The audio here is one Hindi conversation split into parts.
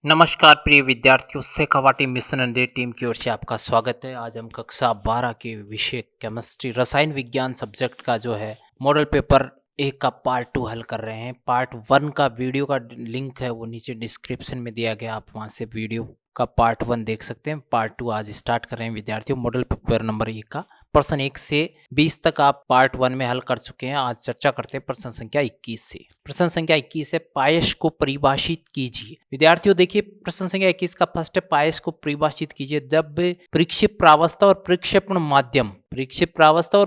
नमस्कार प्रिय विद्यार्थियों, शेखावाटी मिशन अंडे टीम की ओर से आपका स्वागत है। आज हम कक्षा 12 के विषय केमिस्ट्री रसायन विज्ञान सब्जेक्ट का जो है मॉडल पेपर एक का पार्ट 2 हल कर रहे हैं। पार्ट 1 का वीडियो का लिंक है वो नीचे डिस्क्रिप्शन में दिया गया, आप वहां से वीडियो का पार्ट 1 देख सकते हैं। पार्ट 2 आज स्टार्ट कर रहे हैं विद्यार्थियों। मॉडल पेपर नंबर 1 का प्रश्न 1 से 20 तक आप पार्ट 1 में हल कर चुके हैं। आज चर्चा करते हैं प्रश्न संख्या 21 से। प्रश्न संख्या 21 है, पायस को परिभाषित कीजिए। विद्यार्थियों देखिए, प्रश्न संख्या 21 का फर्स्ट है, पायस को परिभाषित कीजिए। जब प्रक्षेप प्रावस्था और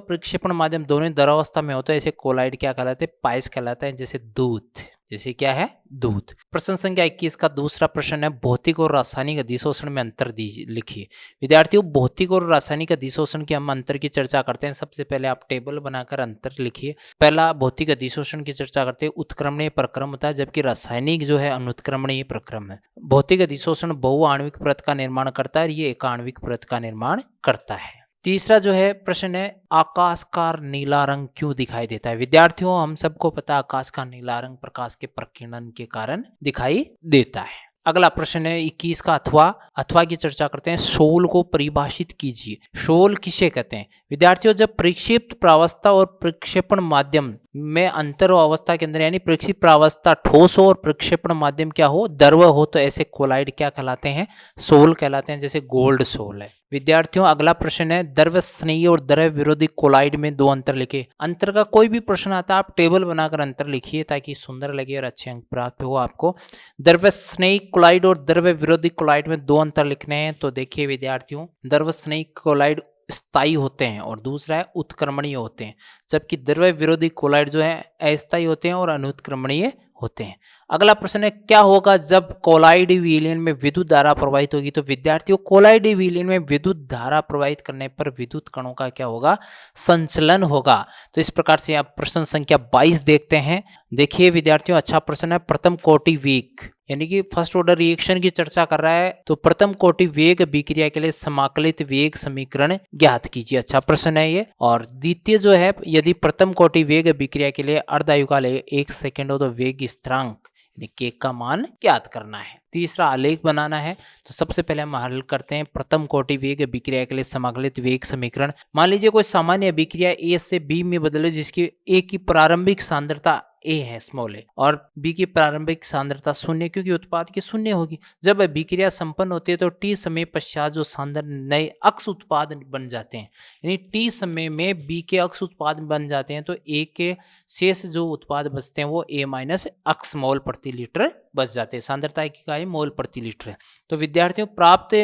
प्रक्षेपण माध्यम दोनों द्रवावस्था में होता है, इसे कोलाइड क्या कहलाते हैं? पायस कहलाता है। जैसे दूध, जैसे क्या है? दूध। प्रश्न संख्या 21 का दूसरा प्रश्न है, भौतिक और रासायनिक अधिशोषण में अंतर लिखिए। विद्यार्थियों, भौतिक और रासायनिक अधिशोषण के हम अंतर की चर्चा करते हैं। सबसे पहले आप टेबल बनाकर अंतर लिखिए। पहला, भौतिक अधिशोषण की चर्चा करते हैं, उत्क्रमणीय प्रक्रम होता है, जबकि रासायनिक जो है अनुत्क्रमणीय प्रक्रम है। भौतिक अधिशोषण बहुआण्विक परत का निर्माण करता है, ये एकाण्विक परत का निर्माण करता है। तीसरा जो है प्रश्न है, आकाश का नीला रंग क्यों दिखाई देता है? विद्यार्थियों, हम सबको पता है आकाश का नीला रंग प्रकाश के प्रकीर्णन के कारण दिखाई देता है। अगला प्रश्न है 21 का, अथवा की चर्चा करते हैं। शोल को परिभाषित कीजिए। शोल किसे कहते हैं? विद्यार्थियों, जब प्रक्षेप्त प्रावस्था और प्रक्षेपण माध्यम में अंतर अवस्था के अंदर, यानी प्रक्षेप प्रावस्था ठोस हो और प्रक्षेपण माध्यम क्या हो? द्रव हो, तो ऐसे कोलाइड क्या कहलाते हैं? शोल कहलाते हैं। जैसे गोल्ड शोल है। विद्यार्थियों, अगला प्रश्न है, द्रव स्नेही और द्रव विरोधी कोलाइड में दो अंतर लिखे। अंतर का कोई भी प्रश्न आता है, आप टेबल बनाकर अंतर लिखिए ताकि सुंदर लगे और अच्छे अंक प्राप्त हो आपको। द्रव स्नेही कोलाइड और द्रव विरोधी कोलाइड में दो अंतर लिखने हैं। तो देखिए विद्यार्थियों, द्रव स्नेही कोलाइड स्थायी होते हैं और दूसरा है उत्क्रमणीय होते हैं, जबकि द्रव विरोधी कोलाइड जो है अस्थायी होते हैं और अनुत्क्रमणीय होते हैं। अगला प्रश्न है, क्या होगा जब कोलाइड विलयन में विद्युत धारा प्रवाहित होगी? तो विद्यार्थियों, कोलाइड विलयन में विद्युत धारा प्रवाहित करने पर विद्युत कणों का क्या होगा? संचलन होगा। तो इस प्रकार से आप प्रश्न संख्या 22 देखते हैं। देखिए विद्यार्थियों, अच्छा प्रश्न है, प्रथम कोटि वेग यानी कि फर्स्ट ऑर्डर रिएक्शन की चर्चा कर रहा है, तो प्रथम कोटि वेग अभिक्रिया के लिए समाकलित वेग समीकरण ज्ञात कीजिए। अच्छा प्रश्न है ये। और द्वितीय जो है, यदि प्रथम कोटि वेग अभिक्रिया के लिए अर्धायुकाल 1 सेकेंड हो तो वेग स्थिरांक के का मान ज्ञात करना है। तीसरा, आलेख बनाना है। तो सबसे पहले हम हल करते हैं प्रथम कोटि वेग अभिक्रिया के लिए समाकलित वेग समीकरण। मान लीजिए कोई सामान्य अभिक्रिया ए से बी में बदले, जिसकी ए की प्रारंभिक सांद्रता ए है, स्मॉल ए, और बी की प्रारंभिक सांद्रता 0, क्योंकि उत्पाद की 0 होगी। जब अभिक्रिया संपन्न होती है तो टी समय पश्चात जो सांद्र नए अक्ष उत्पाद बन जाते हैं, यानी टी समय में बी के अक्ष उत्पाद बन जाते हैं, तो ए के शेष जो उत्पाद बचते हैं वो ए माइनस अक्ष मोल प्रति लीटर बच जाते हैं। सांद्रता की इकाई मोल प्रति लीटर है। तो विद्यार्थियों, प्राप्त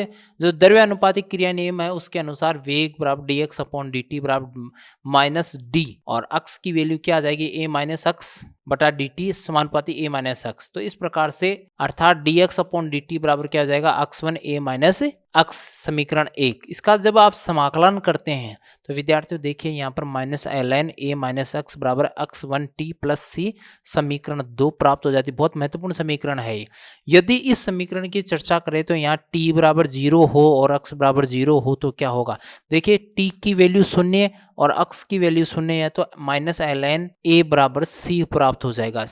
जो द्रव्यानुपातिक क्रिया नियम है उसके अनुसार वेग बराबर D x upon D T बराबर माइनस डी, और अक्ष की वैल्यू क्या आ जाएगी? ए माइनस अक्ष बटा डी टी समानुपाती ए माइनस अक्ष। तो इस प्रकार से अर्थात D x upon D T बराबर क्या हो जाएगा? अक्ष 1 ए माइनस अक्ष, समीकरण 1। इसका जब आप समाकलन करते हैं तो विद्यार्थियों देखिए यहाँ पर minus L N A minus X बराबर अक्ष 1 टी प्लस सी, समीकरण 2 प्राप्त हो जाती है। बहुत महत्वपूर्ण समीकरण है ये। यदि इस समीकरण की चर्चा करें तो यहाँ टी बराबर 0 हो और अक्ष बराबर 0 हो तो क्या होगा? देखिए, टी की वैल्यू 0 और अक्ष की वैल्यू 0 है, तो माइनस एल एन ए बराबर सी प्राप्त हो जाएगा।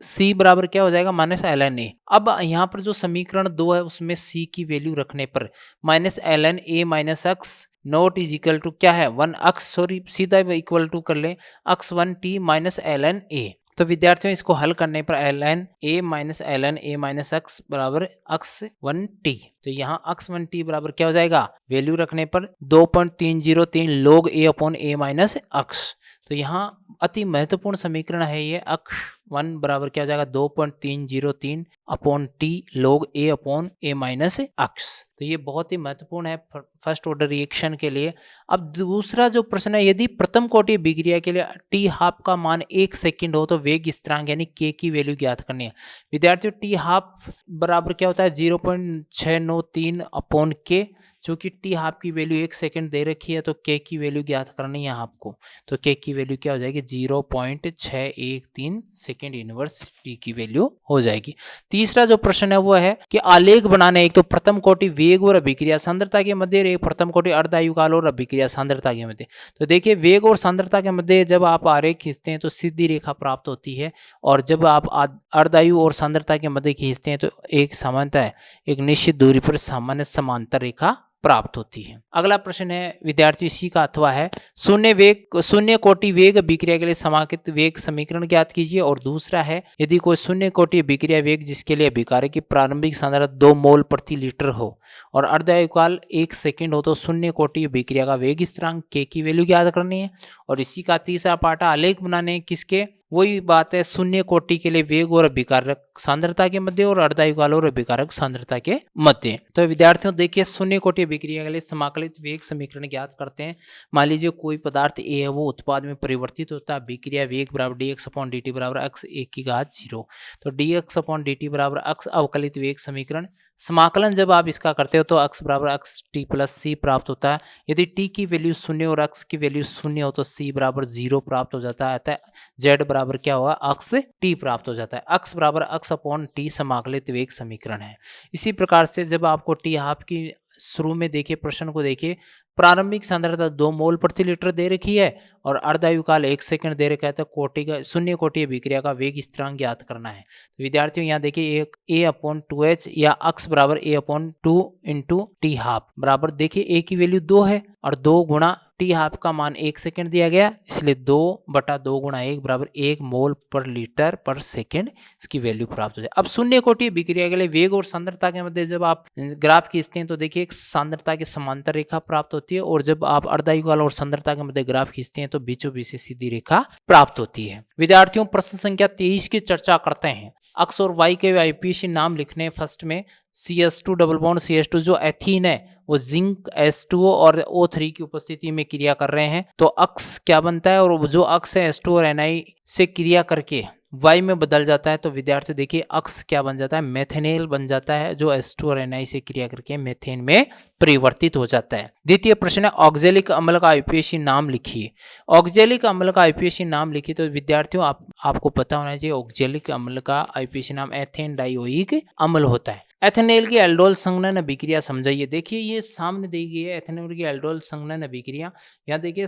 सी बराबर क्या हो जाएगा? Minus L N A. अब यहाँ पर जो समीकरण 2 है उसमें सी की वैल्यू रखने पर minus L N A minus X naught is equal to क्या है? 1 अक्स, सॉरी सीधा इक्वल टू कर ले, X 1 T minus L N A. तो विद्यार्थियों, इसको हल करने पर L N A minus X बराबर अक्स 1 टी। तो यहाँ अक्स 1 टी बराबर क्या हो जाएगा? वैल्यू रखने पर 2.303 log ए अपॉन ए माइनस अक्स। तो यहाँ अति महत्वपूर्ण समीकरण है ये। अक्ष 1 बराबर क्या हो जाएगा? 2.303 अपॉन टी log ए अपॉन ए माइनस अक्स। तो ये बहुत ही महत्वपूर्ण है फर्स्ट ऑर्डर रिएक्शन के लिए। अब दूसरा जो प्रश्न है, यदि प्रथम कोटि अभिक्रिया के लिए टी हाफ का मान 1 सेकंड हो तो वेग स्थिरांक यानी के की वैल्यू ज्ञात करनी है। विद्यार्थियों, टी हाफ बराबर क्या होता है? 0.693 अपॉन के, चूंकि टी हाफ की वैल्यू 1 सेकंड दे रखी है तो के की वैल्यू ज्ञात करनी है आपको। तो के की वैल्यू क्या हो जाएगी 0.613 सेकंड इनवर्स टी की वैल्यू हो जाएगी। तीसरा जो प्रश्न है वो है कि आलेख बनाने एक तो प्रथम कोटि वेग और अभिक्रिया सांद्रता के मध्य, एक प्रथम कोटि अर्धायुकाल और अभिक्रिया सांद्रता के मध्य। तो देखिए वेग और सांद्रता के मध्य जब आप आरेख खींचते हैं तो सीधी रेखा प्राप्त होती है, और जब आप अर्धायु और सांद्रता के मध्य खींचते हैं तो एक सामान्यतः एक निश्चित दूरी पर सामान्य समांतर रेखा प्राप्त होती है। अगला प्रश्न है विद्यार्थी इसी का अथवा है शून्य कोटि वेग अभिक्रिया के लिए समाकित वेग समीकरण ज्ञात कीजिए। और दूसरा है यदि कोई शून्य कोटि अभिक्रिया वेग जिसके लिए अभिकारक की प्रारंभिक सांद्रता 2 मोल प्रति लीटर हो और अर्धायुकाल 1 सेकंड हो तो शून्य कोटि अभिक्रिया का वेग स्थिरांक के की वैल्यू ज्ञात करनी है। और इसी का तीसरा पार्ट आलेख बनाने किसके, वही बात है शून्य कोटि के लिए वेग और अभिकारक सांद्रता के मध्य और अर्धायुकाल और अभिकारक सांद्रता के मध्य। तो विद्यार्थियों देखिए शून्य कोटि अभिक्रिया के लिए समाकलित वेग समीकरण ज्ञात करते हैं। मान लीजिए कोई पदार्थ ए है वो उत्पाद में परिवर्तित होता है, अभिक्रिया वेग बराबर dx/dt बराबर x 1/0। तो dx/dt बराबर x अवकलित वेग समीकरण समाकलन जब आप इसका करते हो तो x बराबर x t प्लस c प्राप्त होता है। यदि t की वैल्यू 0 और x की वैल्यू 0 हो तो c बराबर 0 प्राप्त हो जाता है, अतः z बराबर क्या होगा x t प्राप्त हो जाता है। x बराबर x अपॉन t समाकलित वेग समीकरण है। इसी प्रकार से जब आपको टी हाफ की शुरू में देखिए प्रश्न को देखिए, प्रारंभिक सांद्रता 2 मोल प्रति लीटर दे रखी है और अर्धायुकाल 1 सेकंड दे रखा है, तो शून्य कोटि अभिक्रिया का वेग स्थिरांक ज्ञात करना है। तो विद्यार्थियों यहाँ देखिए एक a/2h या x बराबर a/2 इंटू टी हाफ बराबर देखिए a की वैल्यू 2 है और 2 गुणा टी हाफ का मान 1 सेकंड दिया गया, इसलिए 2/2 गुणा 1 बराबर 1 मोल पर लीटर पर सेकंड इसकी वैल्यू प्राप्त हो जाए। अब शून्य कोटि अभिक्रिया के लिए वेग और सांद्रता के मध्य जब आप ग्राफ खींचते हैं तो देखिए एक सांद्रता की समांतर रेखा प्राप्त होती है, और जब आप अर्धायुकाल और सांद्रता के मध्य ग्राफ खींचते हैं तो बीचों बीच से सीधी रेखा प्राप्त होती है। विद्यार्थियों प्रश्न संख्या 23 की चर्चा करते हैं। x और y के आईपीएसी नाम लिखने। फर्स्ट में CS2 डबल बॉन्ड CH2 जो एथीन है वो जिंक H2O और O3 की उपस्थिति में क्रिया कर रहे हैं, तो x क्या बनता है, और जो x है H2 और Na से क्रिया करके y में बदल जाता है। तो विद्यार्थी देखिए x क्या बन जाता है, मेथेनेल बन जाता है, जो H2 और Na से क्रिया करके मेथेन में परिवर्तित हो जाता है। द्वितीय प्रश्न है ऑक्जेलिक अम्ल का आईपीएसी नाम लिखिए। ऑक्जेलिक अम्ल का आईपीएसी नाम लिखिए। तो विद्यार्थियों आपको पता होना चाहिए ऑक्जेलिक अम्ल का आईपीएसी नाम एथेन डाइओइक अम्ल होता है। एथेनॉल की एल्डोल संघनन अभिक्रिया समझाइए। देखिए ये सामने दी गई है एथेनॉल की एल्डोल संघनन अभिक्रिया। यहाँ देखिए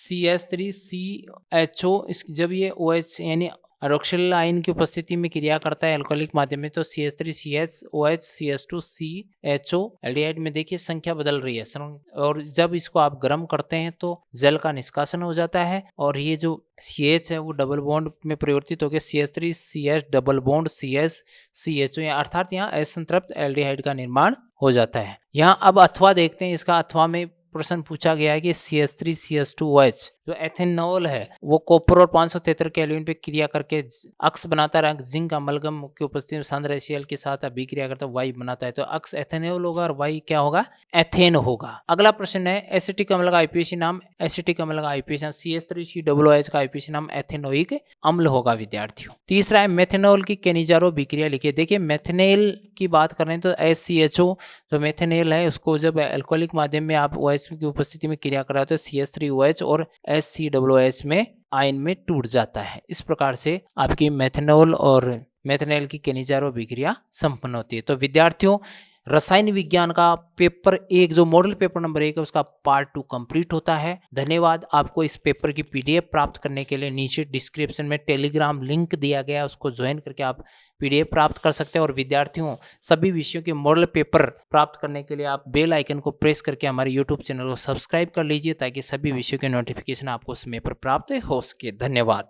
CH3CHO जब ये OH यानी हाइड्रोक्सिल आयन की उपस्थिति में क्रिया करता है एल्कोहलिक माध्यम में, तो CH3CH CH2CHO एल्डिहाइड में देखिए संख्या बदल रही है, और जब इसको आप गर्म करते हैं तो जल का निष्कासन हो जाता है, और ये जो CH है वो डबल बॉन्ड में परिवर्तित होकर CH3CH डबल बॉन्ड CH अर्थात यहाँ असंतृप्त एल्डिहाइड का निर्माण हो जाता है। यहाँ अब अथवा देखते हैं। इसका अथवा में प्रश्न पूछा गया है कि CH3CH2OH जो एथेनॉल है वो कॉपर और 573 केल्विन पे क्रिया करके अक्स बनाता है, जिंक अमलगम की उपस्थिति में सांद्र HCl के साथ अभिक्रिया करता है वाई बनाता है, तो अक्स एथेनॉल होगा और वाई क्या होगा, एथेन होगा। अगला प्रश्न है एसिटिक अम्ल का आईपीएसी नाम। एसिटिक अम्ल का आईपीएसी नाम CH3COOH का आईपीएसी नाम एथेनोइक अम्ल होगा विद्यार्थियों। तीसरा है मेथेनॉल की केनिजारो अभिक्रिया लिखिए। देखिए मेथेनेल की बात कर रहे हैं तो SCHO जो मेथेनेल है उसको जब एल्कोहलिक माध्यम में आप OH की उपस्थिति में क्रिया कर रहे हो तो CH3OH और HCOOH में आयन में टूट जाता है। इस प्रकार से आपकी मेथेनॉल और मेथेनेल की केनिजारो अभिक्रिया संपन्न होती है। तो विद्यार्थियों रसायन विज्ञान का पेपर 1 जो मॉडल पेपर नंबर 1 है उसका पार्ट 2 कंप्लीट होता है। धन्यवाद। आपको इस पेपर की PDF प्राप्त करने के लिए नीचे डिस्क्रिप्शन में टेलीग्राम लिंक दिया गया है, उसको ज्वाइन करके आप PDF प्राप्त कर सकते हैं। और विद्यार्थियों सभी विषयों के मॉडल पेपर प्राप्त करने के लिए आप बेल आइकन को प्रेस करके हमारे YouTube चैनल को सब्सक्राइब कर लीजिए ताकि सभी विषयों के नोटिफिकेशन आपको समय पर प्राप्त हो सके। धन्यवाद।